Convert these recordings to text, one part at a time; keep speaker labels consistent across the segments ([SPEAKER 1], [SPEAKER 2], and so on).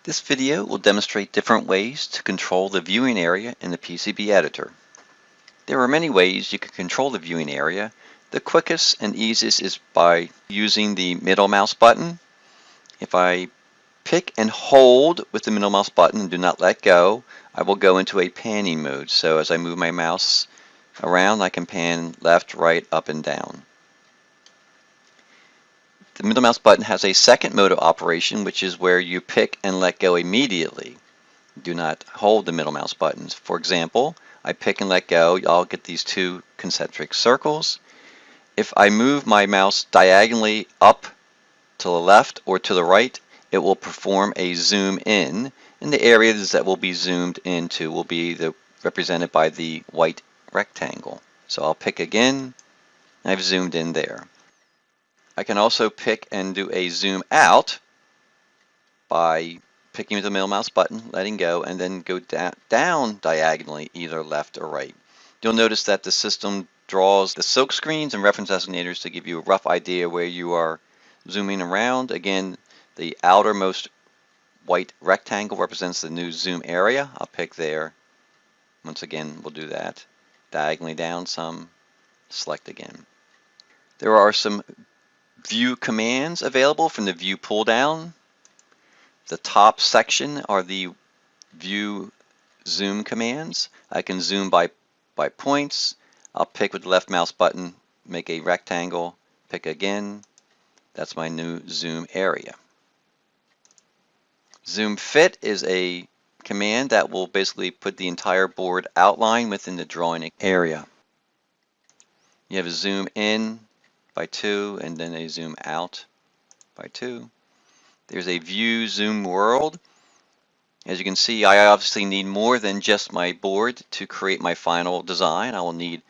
[SPEAKER 1] This video will demonstrate different ways to control the viewing area in the PCB editor. There are many ways you can control the viewing area. The quickest and easiest is by using the middle mouse button. If I pick and hold with the middle mouse button and do not let go, I will go into a panning mode. So as I move my mouse around, I can pan left, right, up, and down. The middle mouse button has a second mode of operation, which is where you pick and let go immediately. Do not hold the middle mouse buttons. For example, I pick and let go, I'll get these two concentric circles. If I move my mouse diagonally up to the left or to the right, it will perform a zoom in, and the areas that will be zoomed into will be represented by the white rectangle. So I'll pick again, and I've zoomed in there. I can also pick and do a zoom out by picking with the middle mouse button, letting go, and then go down diagonally, either left or right. You'll notice that the system draws the silk screens and reference designators to give you a rough idea where you are zooming around. Again, the outermost white rectangle represents the new zoom area. I'll pick there. Once again, we'll do that. Diagonally down some, select again. There are some view commands available from the view pull down. The top section are the view zoom commands. I can zoom by points. I'll pick with the left mouse button, make a rectangle, pick again. That's my new zoom area. Zoom fit is a command that will basically put the entire board outline within the drawing area. You have a zoom in by 2 and then a zoom out by 2. There's a view zoom world. As you can see, I obviously need more than just my board to create my final design. I will need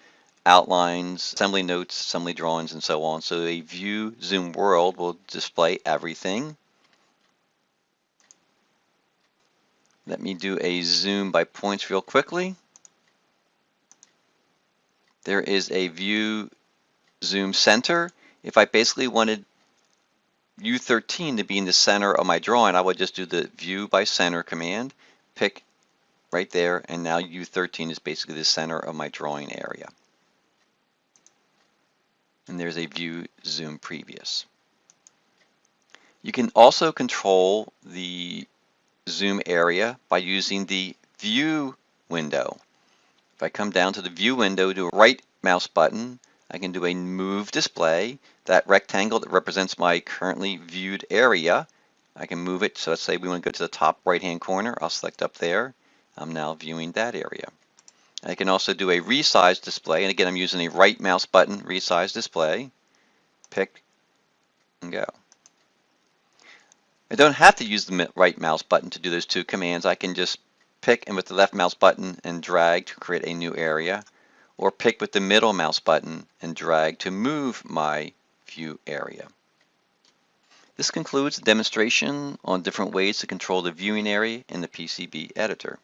[SPEAKER 1] outlines, assembly notes, assembly drawings, and so on. So a view zoom world will display everything. Let me do a zoom by points real quickly. There is a view zoom center. If I basically wanted U13 to be in the center of my drawing, I would just do the view by center command, pick right there, and now U13 is basically the center of my drawing area. And there's a view zoom previous. You can also control the zoom area by using the view window. If I come down to the view window, do a right mouse button, I can do a move display. That rectangle that represents my currently viewed area, I can move it. So let's say we want to go to the top right hand corner. I'll select up there. I'm now viewing that area. I can also do a resize display, and again I'm using a right mouse button, resize display, pick and go. I don't have to use the right mouse button to do those two commands. I can just pick and with the left mouse button and drag to create a new area, or pick with the middle mouse button and drag to move my view area. This concludes the demonstration on different ways to control the viewing area in the PCB editor.